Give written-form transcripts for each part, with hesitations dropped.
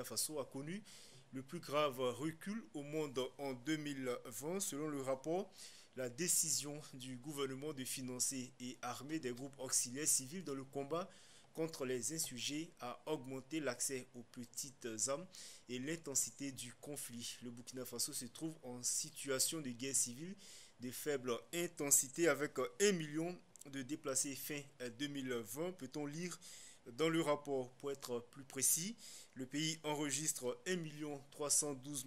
Burkina Faso a connu le plus grave recul au monde en 2020. Selon le rapport, la décision du gouvernement de financer et armer des groupes auxiliaires civils dans le combat contre les insurgés a augmenté l'accès aux petites armes et l'intensité du conflit. Le Burkina Faso se trouve en situation de guerre civile de faible intensité avec 1 million de déplacés fin 2020, peut-on lire dans le rapport. Pour être plus précis, le pays enregistre 1 312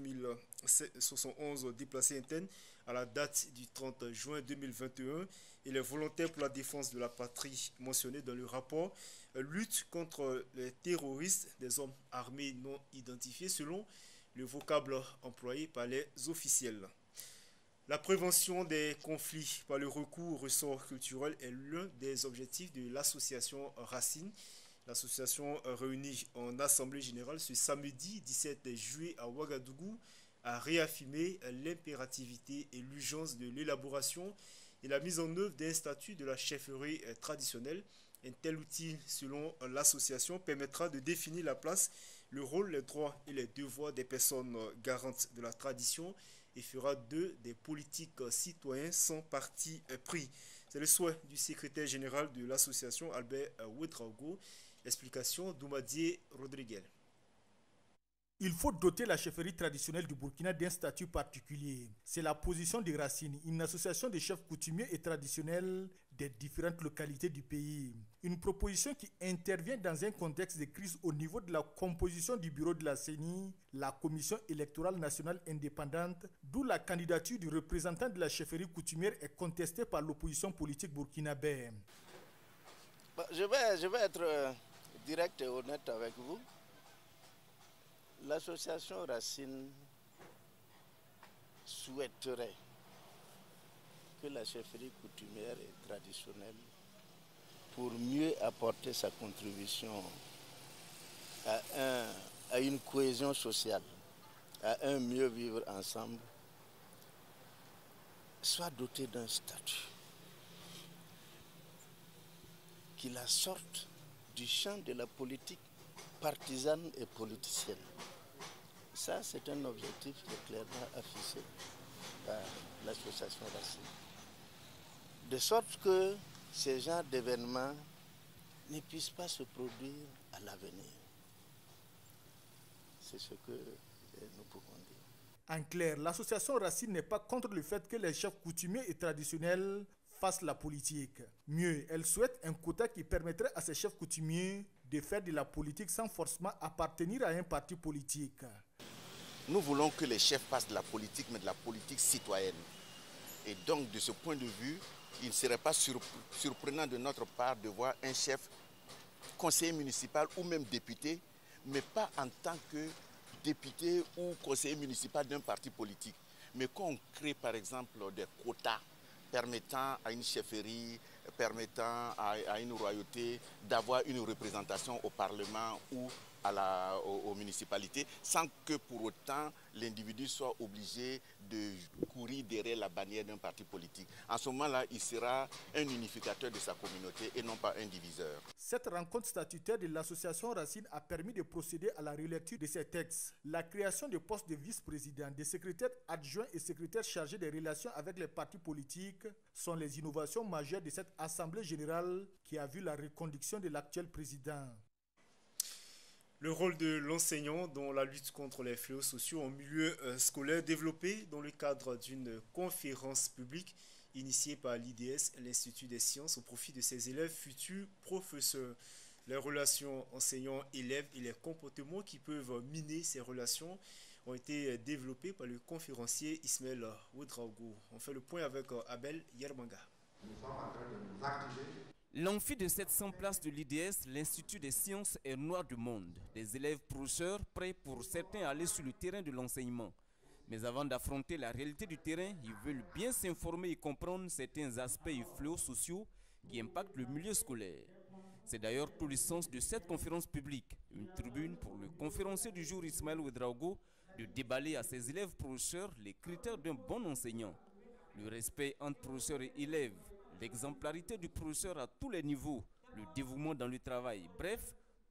071 déplacés internes à la date du 30 juin 2021 et les volontaires pour la défense de la patrie mentionnés dans le rapport luttent contre les terroristes, des hommes armés non identifiés selon le vocable employé par les officiels. La prévention des conflits par le recours au ressort culturel est l'un des objectifs de l'association Racine. L'association réunie en assemblée générale ce samedi 17 juillet à Ouagadougou a réaffirmé l'impérativité et l'urgence de l'élaboration et la mise en œuvre d'un statut de la chefferie traditionnelle. Un tel outil, selon l'association, permettra de définir la place, le rôle, les droits et les devoirs des personnes garantes de la tradition et fera d'eux des politiques citoyens sans parti pris. C'est le souhait du secrétaire général de l'association, Albert Ouedraogo. Explication d'Oumadier Rodriguez. Il faut doter la chefferie traditionnelle du Burkina d'un statut particulier. C'est la position des Racines, une association de chefs coutumiers et traditionnels des différentes localités du pays. Une proposition qui intervient dans un contexte de crise au niveau de la composition du bureau de la CENI, la Commission électorale nationale indépendante, d'où la candidature du représentant de la chefferie coutumière est contestée par l'opposition politique burkinabé. Je vais être direct et honnête avec vous. L'association Racine souhaiterait que la chefferie coutumière et traditionnelle, pour mieux apporter sa contribution à une cohésion sociale, à un mieux vivre ensemble, soit dotée d'un statut qui la sorte du champ de la politique partisane et politicienne. Ça, c'est un objectif qui est clairement affiché par l'association Racine. De sorte que ces genres d'événements ne puissent pas se produire à l'avenir. C'est ce que nous pouvons dire. En clair, l'association Racine n'est pas contre le fait que les chefs coutumiers et traditionnels fassent la politique. Mieux, elle souhaite un quota qui permettrait à ces chefs coutumiers de faire de la politique sans forcément appartenir à un parti politique. Nous voulons que les chefs fassent de la politique, mais de la politique citoyenne. Et donc, de ce point de vue, il ne serait pas surprenant de notre part de voir un chef conseiller municipal ou même député, mais pas en tant que député ou conseiller municipal d'un parti politique. Mais qu'on crée par exemple des quotas permettant à une chefferie, permettant à une royauté d'avoir une représentation au Parlement ou aux municipalités, sans que pour autant l'individu soit obligé de courir derrière la bannière d'un parti politique. En ce moment-là, il sera un unificateur de sa communauté et non pas un diviseur. Cette rencontre statutaire de l'association Racine a permis de procéder à la relecture de ces textes. La création de postes de vice-président, de secrétaires adjoints et secrétaires chargés des relations avec les partis politiques sont les innovations majeures de cette Assemblée générale qui a vu la reconduction de l'actuel président. Le rôle de l'enseignant dans la lutte contre les fléaux sociaux en milieu scolaire développé dans le cadre d'une conférence publique initiée par l'IDS, l'Institut des sciences, au profit de ses élèves futurs professeurs. Les relations enseignants-élèves et les comportements qui peuvent miner ces relations ont été développés par le conférencier Ismaël Ouedraogo. On fait le point avec Abel Yermanga. Nous sommes en train de nous activer. L'amphi de 700 places de l'IDS, l'Institut des sciences, est noir du monde. Des élèves professeurs prêts pour certains à aller sur le terrain de l'enseignement. Mais avant d'affronter la réalité du terrain, ils veulent bien s'informer et comprendre certains aspects et fléaux sociaux qui impactent le milieu scolaire. C'est d'ailleurs tout le sens de cette conférence publique, une tribune pour le conférencier du jour Ismaël Ouedraogo de déballer à ses élèves professeurs les critères d'un bon enseignant. Le respect entre professeurs et élèves, l'exemplarité du professeur à tous les niveaux, le dévouement dans le travail. Bref,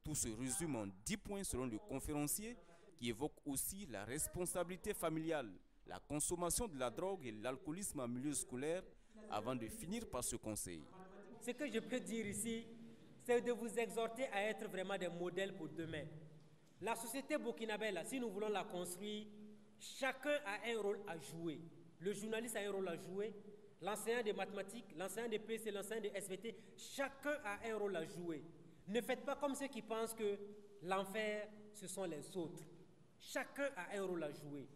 tout se résume en 10 points selon le conférencier qui évoque aussi la responsabilité familiale, la consommation de la drogue et l'alcoolisme en milieu scolaire, avant de finir par ce conseil. Ce que je peux dire ici, c'est de vous exhorter à être vraiment des modèles pour demain. La société burkinabé, là, si nous voulons la construire, chacun a un rôle à jouer. Le journaliste a un rôle à jouer, l'enseignant de mathématiques, l'enseignant de PC, l'enseignant de SVT, chacun a un rôle à jouer. Ne faites pas comme ceux qui pensent que l'enfer, ce sont les autres. Chacun a un rôle à jouer.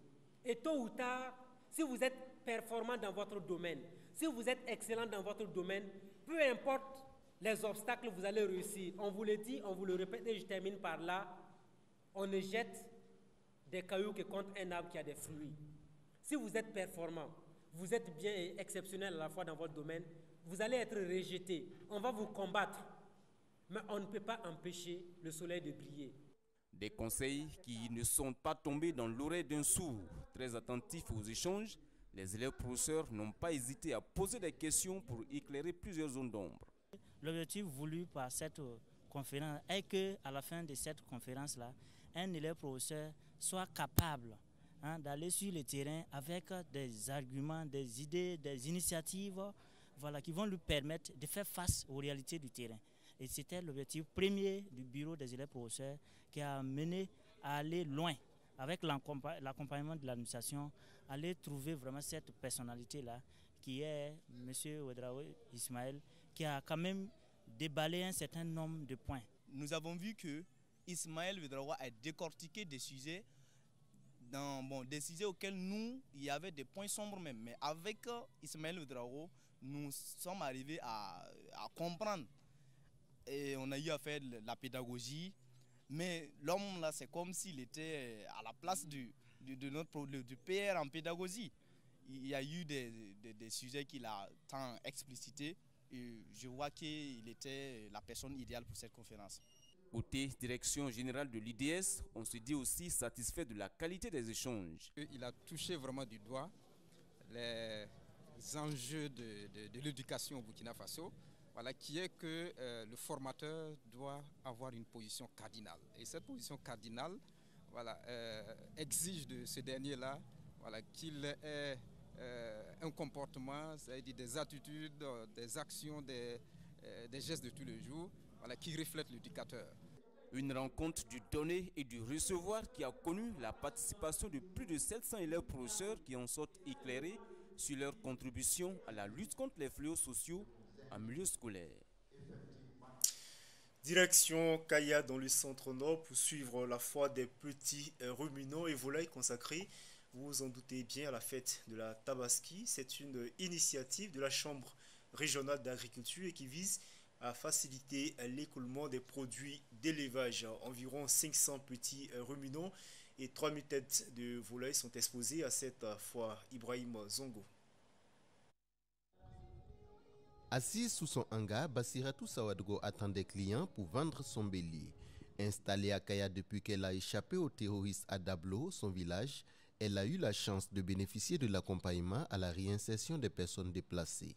Et tôt ou tard, si vous êtes performant dans votre domaine, si vous êtes excellent dans votre domaine, peu importe les obstacles, vous allez réussir. On vous le dit, on vous le répète et je termine par là. On ne jette des cailloux que contre un arbre qui a des fruits. Si vous êtes performant, vous êtes bien et exceptionnel à la fois dans votre domaine, vous allez être rejeté. On va vous combattre, mais on ne peut pas empêcher le soleil de briller. Des conseils qui ne sont pas tombés dans l'oreille d'un sourd. Très attentifs aux échanges, les élèves professeurs n'ont pas hésité à poser des questions pour éclairer plusieurs zones d'ombre. L'objectif voulu par cette conférence est qu'à la fin de cette conférence-là, un élève professeur soit capable d'aller sur le terrain avec des arguments, des idées, des initiatives qui vont lui permettre de faire face aux réalités du terrain. Et c'était l'objectif premier du bureau des élèves professeurs qui a mené à aller loin avec l'accompagnement de l'administration, aller trouver vraiment cette personnalité-là qui est M. Ouedraogo Ismaël, qui a quand même déballé un certain nombre de points. Nous avons vu que Ismaël Ouedraogo a décortiqué des sujets, des sujets auxquels nous, il y avait des points sombres même. Mais avec Ismaël Ouedraogo, nous sommes arrivés à comprendre. Et on a eu à faire de la pédagogie. Mais l'homme là, c'est comme s'il était à la place du PR en pédagogie. Il y a eu des sujets qu'il a tant explicités. Et je vois qu'il était la personne idéale pour cette conférence. Côté direction générale de l'IDS, on se dit aussi satisfait de la qualité des échanges. Il a touché vraiment du doigt les enjeux de l'éducation au Burkina Faso, qui est que le formateur doit avoir une position cardinale. Et cette position cardinale exige de ce dernier-là qu'il ait un comportement, c'est-à-dire des attitudes, des actions, des gestes de tous les jours, qui reflètent l'éducateur. Une rencontre du donner et du recevoir qui a connu la participation de plus de 700 élèves professeurs qui en sortent éclairés sur leur contribution à la lutte contre les fléaux sociaux en milieu scolaire. Direction Kaya dans le centre nord pour suivre la foire des petits ruminants et volailles consacrée, vous vous en doutez bien, à la fête de la Tabaski. C'est une initiative de la Chambre régionale d'agriculture et qui vise à faciliter l'écoulement des produits d'élevage. Environ 500 petits ruminants et 3000 têtes de volailles sont exposées à cette foire. Ibrahim Zongo. Assis sous son hangar, Bassiratou Sawadgo attend des clients pour vendre son bélier. Installée à Kaya depuis qu'elle a échappé aux terroristes à Dablo, son village, elle a eu la chance de bénéficier de l'accompagnement à la réinsertion des personnes déplacées.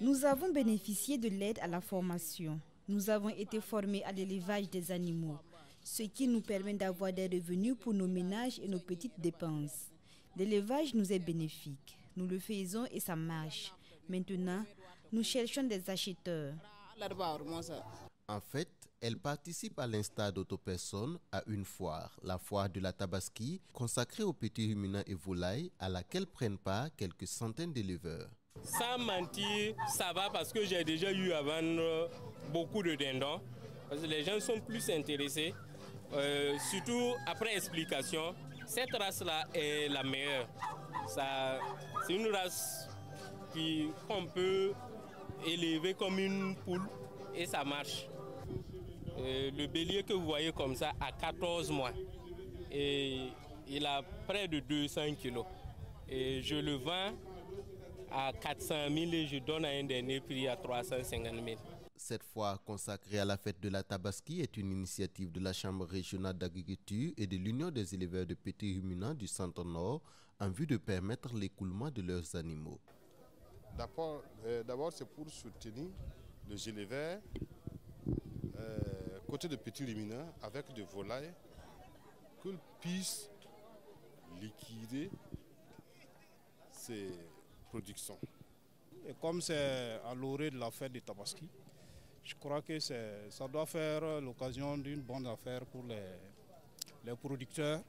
Nous avons bénéficié de l'aide à la formation. Nous avons été formés à l'élevage des animaux, ce qui nous permet d'avoir des revenus pour nos ménages et nos petites dépenses. L'élevage nous est bénéfique. Nous le faisons et ça marche. Maintenant, nous cherchons des acheteurs. En fait, elle participe à l'instar d'autres personnes à une foire, la foire de la Tabaski, consacrée aux petits ruminants et volailles, à laquelle prennent part quelques centaines d'éleveurs. Sans mentir, ça va parce que j'ai déjà eu à vendre beaucoup de dindons. Parce que les gens sont plus intéressés, surtout après explication. Cette race-là est la meilleure. C'est une race qu'on peut élever comme une poule et ça marche. Le bélier que vous voyez comme ça a 14 mois et il a près de 200 kilos. Et je le vends à 400 000 et je donne à un dernier prix à 350 000. Cette foire consacrée à la fête de la Tabaski est une initiative de la Chambre régionale d'agriculture et de l'Union des éleveurs de petits ruminants du Centre-Nord en vue de permettre l'écoulement de leurs animaux. D'abord, c'est pour soutenir les éleveurs côté de Petit Rimina, avec des volailles, qu'ils puissent liquider ces productions. Et comme c'est à l'orée de la fête de Tabaski, je crois que ça doit faire l'occasion d'une bonne affaire pour les producteurs.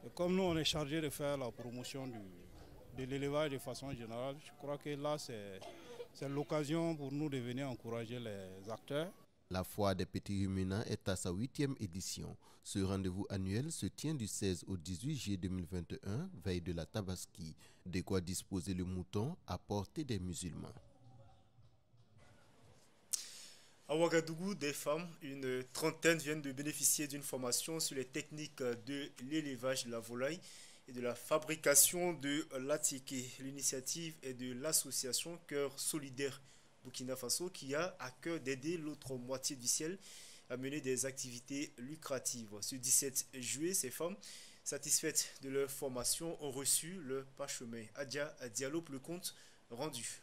Et comme nous, on est chargé de faire la promotion de l'élevage de façon générale, je crois que là, c'est l'occasion pour nous de venir encourager les acteurs. La foire des petits ruminants est à sa 8e édition. Ce rendez-vous annuel se tient du 16 au 18 juillet 2021, veille de la Tabaski. De quoi disposer le mouton à portée des musulmans. À Ouagadougou, des femmes, une trentaine, viennent de bénéficier d'une formation sur les techniques de l'élevage de la volaille et de la fabrication de l'atiké. L'initiative est de l'association Cœur Solidaire Burkina Faso qui a à cœur d'aider l'autre moitié du ciel à mener des activités lucratives. Ce 17 juillet, ces femmes, satisfaites de leur formation, ont reçu le parchemin. Adia Diallo, le compte rendu.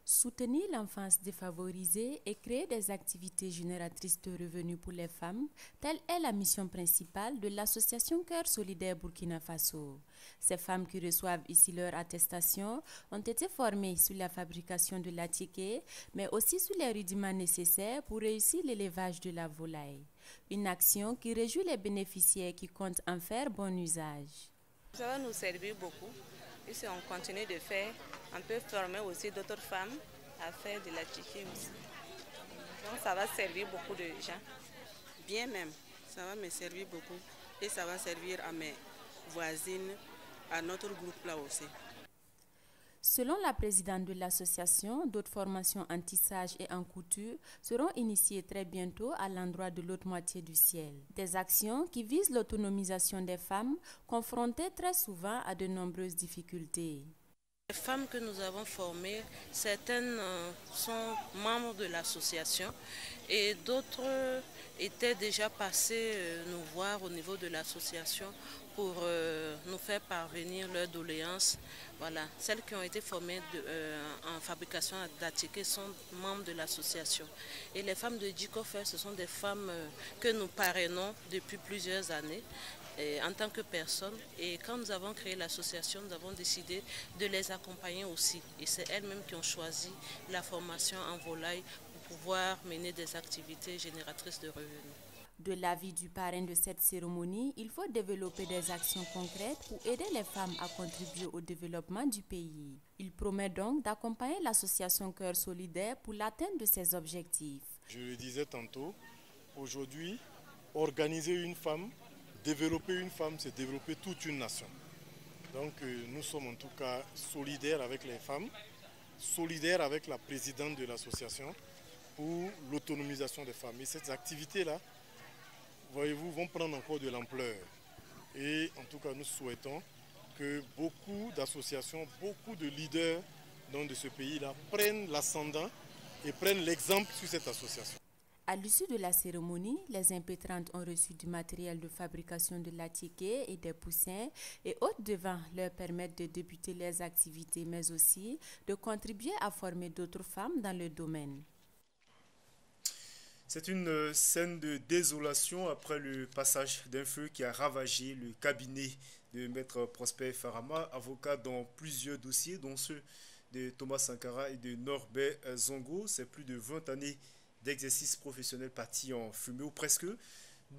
Soutenir l'enfance défavorisée et créer des activités génératrices de revenus pour les femmes, telle est la mission principale de l'association Cœur Solidaire Burkina Faso. Ces femmes qui reçoivent ici leur attestation ont été formées sur la fabrication de l'atiké, mais aussi sur les rudiments nécessaires pour réussir l'élevage de la volaille. Une action qui réjouit les bénéficiaires qui comptent en faire bon usage. Ça va nous servir beaucoup. Et si on continue de faire, on peut former aussi d'autres femmes à faire de l'atiké aussi. Donc ça va servir beaucoup de gens. Bien même, ça va me servir beaucoup et ça va servir à mes voisines, à notre groupe là aussi. Selon la présidente de l'association, d'autres formations en tissage et en couture seront initiées très bientôt à l'endroit de l'autre moitié du ciel. Des actions qui visent l'autonomisation des femmes confrontées très souvent à de nombreuses difficultés. Les femmes que nous avons formées, certaines sont membres de l'association et d'autres étaient déjà passées nous voir au niveau de l'association pour nous faire parvenir leurs doléances. Voilà. Celles qui ont été formées en fabrication d'atiké sont membres de l'association. Et les femmes de Djikofer, ce sont des femmes que nous parrainons depuis plusieurs années en tant que personnes. Et quand nous avons créé l'association, nous avons décidé de les accompagner aussi. Et c'est elles-mêmes qui ont choisi la formation en volaille pour pouvoir mener des activités génératrices de revenus. De l'avis du parrain de cette cérémonie, il faut développer des actions concrètes pour aider les femmes à contribuer au développement du pays. Il promet donc d'accompagner l'association Cœur Solidaire pour l'atteinte de ses objectifs. Je le disais tantôt, aujourd'hui, organiser une femme, développer une femme, c'est développer toute une nation. Donc nous sommes en tout cas solidaires avec les femmes, solidaires avec la présidente de l'association pour l'autonomisation des femmes. Et ces activités-là, voyez-vous, vont prendre encore de l'ampleur. Et en tout cas, nous souhaitons que beaucoup d'associations, beaucoup de leaders de ce pays-là prennent l'ascendant et prennent l'exemple sur cette association. À l'issue de la cérémonie, les impétrantes ont reçu du matériel de fabrication de l'atiké et des poussins et autres devant leur permettre de débuter leurs activités, mais aussi de contribuer à former d'autres femmes dans le domaine. C'est une scène de désolation après le passage d'un feu qui a ravagé le cabinet de Maître Prosper Farama, avocat dans plusieurs dossiers, dont ceux de Thomas Sankara et de Norbert Zongo. C'est plus de 20 années d'exercice professionnel partis en fumée, ou presque.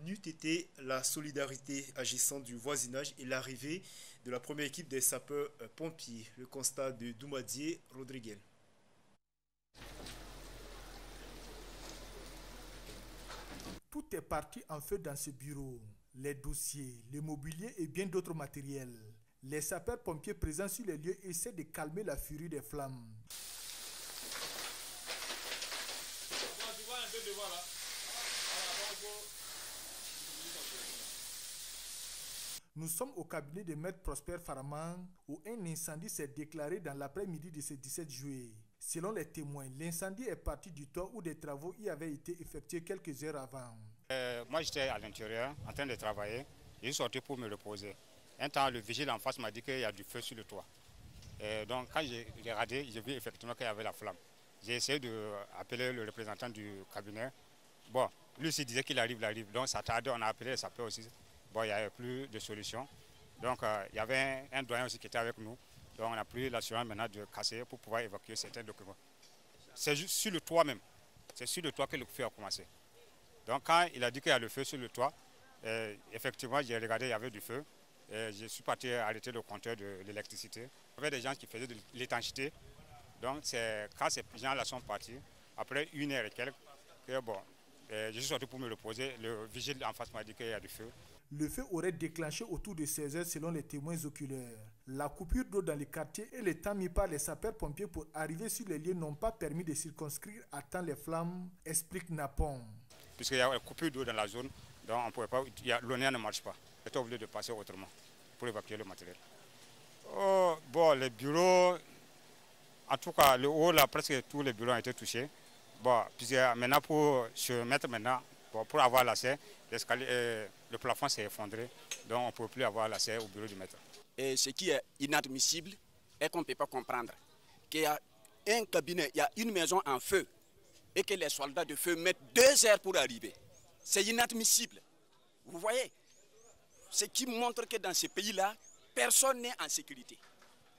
N'eût été la solidarité agissante du voisinage et l'arrivée de la première équipe des sapeurs-pompiers. Le constat de Doumadier Rodriguez. Tout est parti en feu dans ce bureau. Les dossiers, le mobilier et bien d'autres matériels. Les sapeurs-pompiers présents sur les lieux essaient de calmer la furie des flammes. Nous sommes au cabinet de Maître Prosper Farama où un incendie s'est déclaré dans l'après-midi de ce 17 juillet. Selon les témoins, l'incendie est parti du toit où des travaux y avaient été effectués quelques heures avant. Moi j'étais à l'intérieur en train de travailler. Je suis sorti pour me reposer. Un temps, le vigile en face m'a dit qu'il y a du feu sur le toit. Donc quand j'ai regardé, j'ai vu effectivement qu'il y avait la flamme. J'ai essayé d'appeler le représentant du cabinet. Bon, lui aussi disait qu'il arrive. Donc ça tardait, on a appelé les sapeurs aussi. Bon, il n'y avait plus de solution. Donc il y avait un doyen aussi qui était avec nous. Donc on a pris l'assurance maintenant de casser pour pouvoir évacuer certains documents. C'est juste sur le toit même. C'est sur le toit que le feu a commencé. Donc quand il a dit qu'il y a le feu sur le toit, effectivement j'ai regardé, il y avait du feu. Je suis parti arrêter le compteur de l'électricité. Il y avait des gens qui faisaient de l'étanchéité. Donc quand ces gens-là sont partis, après 1 heure et quelques, je suis sorti pour me reposer. Le vigile en face m'a dit qu'il y a du feu. Le feu aurait déclenché autour de 16 heures selon les témoins oculaires. La coupure d'eau dans les quartiers et le temps mis par les sapeurs-pompiers pour arriver sur les lieux n'ont pas permis de circonscrire à temps les flammes, explique Napom. Puisqu'il y a une coupure d'eau dans la zone, donc on pouvait pas, l'ONEA ne marche pas. On était obligé de passer autrement pour évacuer le matériel. Les bureaux, en tout cas le haut là, presque tous les bureaux ont été touchés. Puisque maintenant pour se mettre pour avoir l'accès, le plafond s'est effondré, donc on ne peut plus avoir l'accès au bureau du maître. Et ce qui est inadmissible est qu'on ne peut pas comprendre qu'il y a un cabinet, il y a une maison en feu et que les soldats de feu mettent 2 heures pour arriver. C'est inadmissible. Vous voyez? Ce qui montre que dans ce pays-là, personne n'est en sécurité.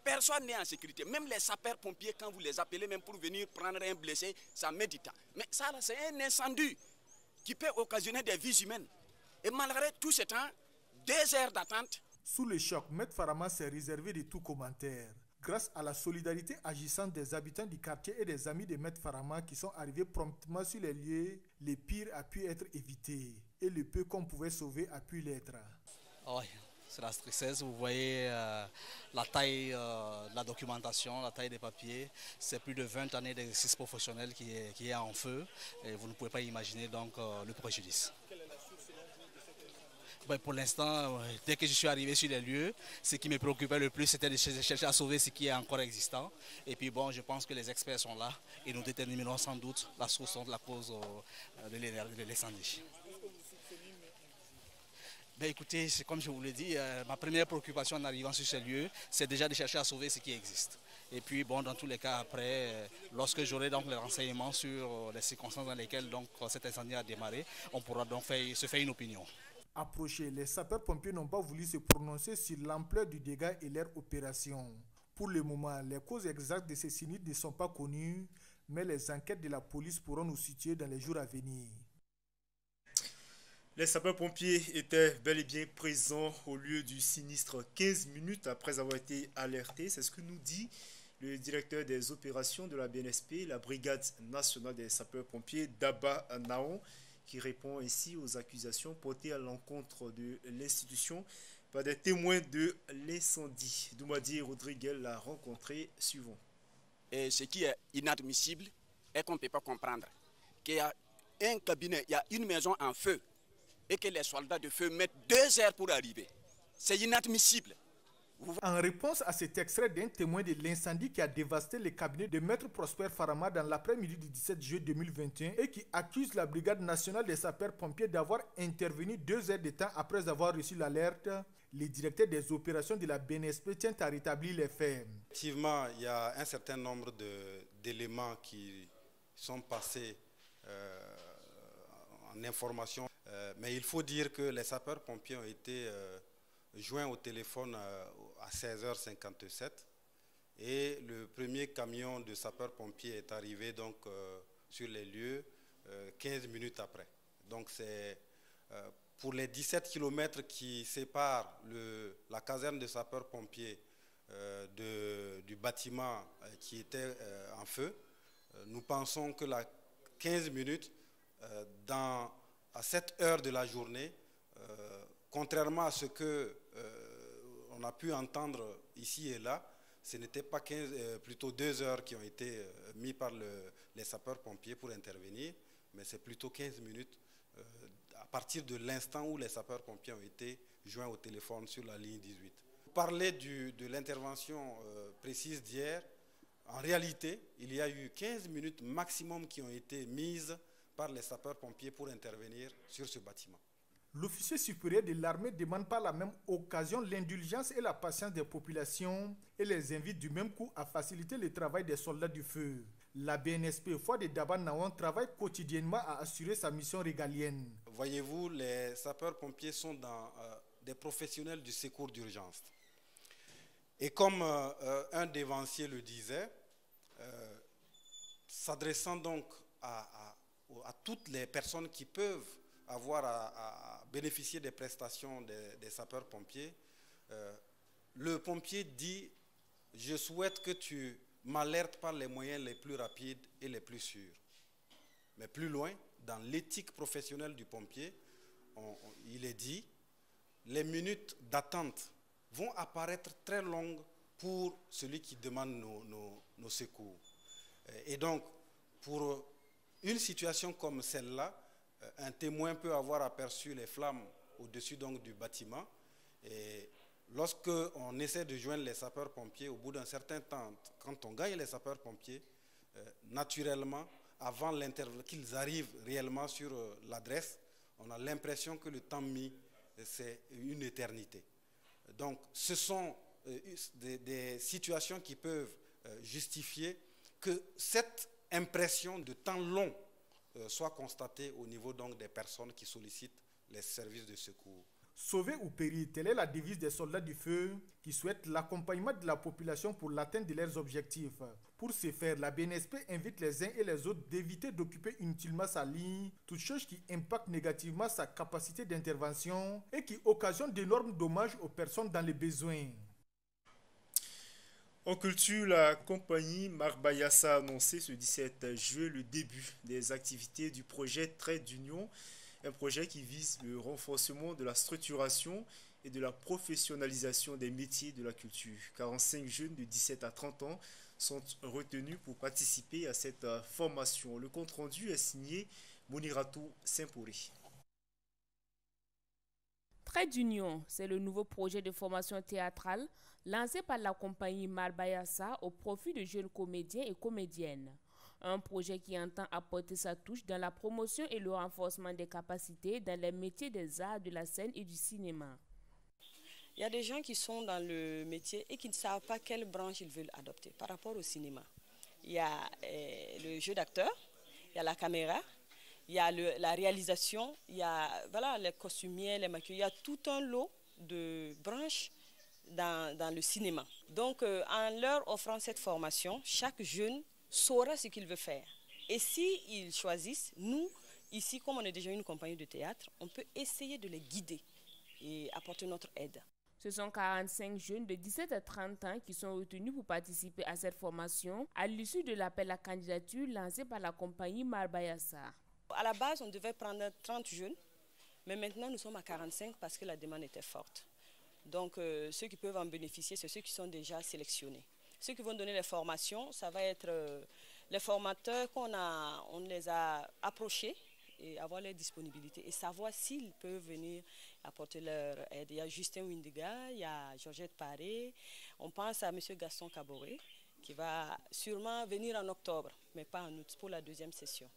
Personne n'est en sécurité. Même les sapeurs-pompiers, quand vous les appelez même pour venir prendre un blessé, ça met du temps. Mais ça, c'est un incendie qui peut occasionner des vies humaines. Et malgré tout ce temps, 2 heures d'attente. Sous le choc, Maître Farama s'est réservé de tout commentaire. Grâce à la solidarité agissante des habitants du quartier et des amis de Maître Farama qui sont arrivés promptement sur les lieux, le pire a pu être évité et le peu qu'on pouvait sauver a pu l'être. Oui, c'est la tristesse. Vous voyez la taille de la documentation, la taille des papiers. C'est plus de 20 années d'exercice professionnel qui est en feu et vous ne pouvez pas imaginer donc le préjudice. Pour l'instant, dès que je suis arrivé sur les lieux, ce qui me préoccupait le plus, c'était de chercher à sauver ce qui est encore existant. Et puis je pense que les experts sont là et nous déterminerons sans doute la source de la cause de l'incendie. Écoutez, c'est comme je vous l'ai dit, ma première préoccupation en arrivant sur ces lieux, c'est déjà de chercher à sauver ce qui existe. Et puis dans tous les cas après, lorsque j'aurai donc les renseignements sur les circonstances dans lesquelles cet incendie a démarré, on pourra donc se faire une opinion. Approchés, les sapeurs-pompiers n'ont pas voulu se prononcer sur l'ampleur du dégât et leur opération. Pour le moment, les causes exactes de ces sinistres ne sont pas connues, mais les enquêtes de la police pourront nous situer dans les jours à venir. Les sapeurs-pompiers étaient bel et bien présents au lieu du sinistre 15 minutes après avoir été alertés. C'est ce que nous dit le directeur des opérations de la BNSP, la Brigade nationale des sapeurs-pompiers, Daba Naon, qui répond ainsi aux accusations portées à l'encontre de l'institution par des témoins de l'incendie. Doumadi Rodriguez l'a rencontré. Suivant. Et ce qui est inadmissible est qu'on ne peut pas comprendre qu'il y a un cabinet, il y a une maison en feu et que les soldats de feu mettent 2 heures pour arriver. C'est inadmissible. En réponse à cet extrait d'un témoin de l'incendie qui a dévasté le cabinet de Maître Prosper Farama dans l'après-midi du 17 juillet 2021 et qui accuse la Brigade nationale des sapeurs-pompiers d'avoir intervenu 2 heures de temps après avoir reçu l'alerte, le directeur des opérations de la BNSP tient à rétablir les faits. Effectivement, il y a un certain nombre d'éléments qui sont passés en information, mais il faut dire que les sapeurs-pompiers ont été joint au téléphone à 16h57 et le premier camion de sapeurs-pompiers est arrivé donc sur les lieux 15 minutes après. Donc c'est pour les 17 km qui séparent la caserne de sapeurs-pompiers du bâtiment qui était en feu, nous pensons que la 15 minutes à cette heure de la journée, contrairement à ce que on a pu entendre ici et là, ce n'était pas plutôt 2 heures qui ont été mis par les sapeurs-pompiers pour intervenir, mais c'est plutôt 15 minutes à partir de l'instant où les sapeurs-pompiers ont été joints au téléphone sur la ligne 18. Pour parler de l'intervention précise d'hier, en réalité, il y a eu 15 minutes maximum qui ont été mises par les sapeurs-pompiers pour intervenir sur ce bâtiment. L'officier supérieur de l'armée demande par la même occasion l'indulgence et la patience des populations et les invite du même coup à faciliter le travail des soldats du feu. La BNSP Foi de Daban-Naouan travaille quotidiennement à assurer sa mission régalienne. Voyez-vous, les sapeurs-pompiers sont des professionnels du secours d'urgence. Et comme un dévancier le disait, s'adressant donc à toutes les personnes qui peuvent avoir à bénéficier des prestations des sapeurs-pompiers, le pompier dit « Je souhaite que tu m'alertes par les moyens les plus rapides et les plus sûrs ». Mais plus loin, dans l'éthique professionnelle du pompier, il est dit « Les minutes d'attente vont apparaître très longues pour celui qui demande nos secours ». Et donc, pour une situation comme celle-là, un témoin peut avoir aperçu les flammes au-dessus donc du bâtiment. Et lorsque on essaie de joindre les sapeurs-pompiers, au bout d'un certain temps, quand on gagne les sapeurs-pompiers, naturellement, avant qu'ils arrivent réellement sur l'adresse, on a l'impression que le temps mis, c'est une éternité. Donc, ce sont des situations qui peuvent justifier que cette impression de temps long soit constatée au niveau donc des personnes qui sollicitent les services de secours. Sauver ou périr, telle est la devise des soldats du feu qui souhaitent l'accompagnement de la population pour l'atteinte de leurs objectifs. Pour ce faire, la BNSP invite les uns et les autres d'éviter d'occuper inutilement sa ligne, toute chose qui impacte négativement sa capacité d'intervention et qui occasionne d'énormes dommages aux personnes dans les besoins. En culture, la compagnie Marbayassa a annoncé ce 17 juillet le début des activités du projet Trait d'Union, un projet qui vise le renforcement de la structuration et de la professionnalisation des métiers de la culture. 45 jeunes de 17 à 30 ans sont retenus pour participer à cette formation. Le compte-rendu est signé Moniratou Saint-Pourri. Trait d'Union, c'est le nouveau projet de formation théâtrale lancé par la compagnie Marbayassa au profit de jeunes comédiens et comédiennes. Un projet qui entend apporter sa touche dans la promotion et le renforcement des capacités dans les métiers des arts, de la scène et du cinéma. Il y a des gens qui sont dans le métier et qui ne savent pas quelle branche ils veulent adopter par rapport au cinéma. Il y a le jeu d'acteur, il y a la caméra, il y a la réalisation, il y a les costumiers, les maquilleurs, il y a tout un lot de branches dans le cinéma. Donc, en leur offrant cette formation, chaque jeune saura ce qu'il veut faire. Et s'ils choisissent, nous, ici, comme on est déjà une compagnie de théâtre, on peut essayer de les guider et apporter notre aide. Ce sont 45 jeunes de 17 à 30 ans qui sont retenus pour participer à cette formation à l'issue de l'appel à candidature lancé par la compagnie Marbayassa. À la base, on devait prendre 30 jeunes, mais maintenant nous sommes à 45 parce que la demande était forte. Donc ceux qui peuvent en bénéficier, c'est ceux qui sont déjà sélectionnés. Ceux qui vont donner les formations, ça va être les formateurs on les a approchés et avoir leur disponibilité et savoir s'ils peuvent venir apporter leur aide. Il y a Justin Windiga, il y a Georgette Paré, on pense à M. Gaston Caboret qui va sûrement venir en octobre, mais pas en août, pour la deuxième session.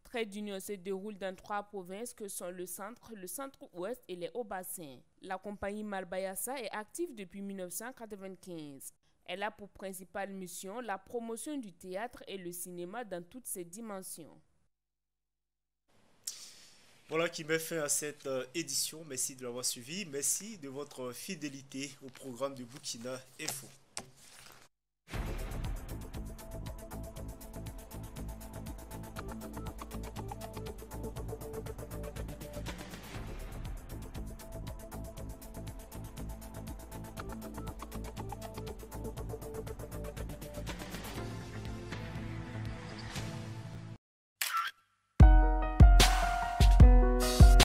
Trait d'Union se déroule dans 3 provinces que sont le centre-ouest et les Hauts-Bassins. La compagnie Marbayassa est active depuis 1995. Elle a pour principale mission la promotion du théâtre et le cinéma dans toutes ses dimensions. Voilà qui met fin à cette édition. Merci de l'avoir suivi. Merci de votre fidélité au programme de Burkina Info.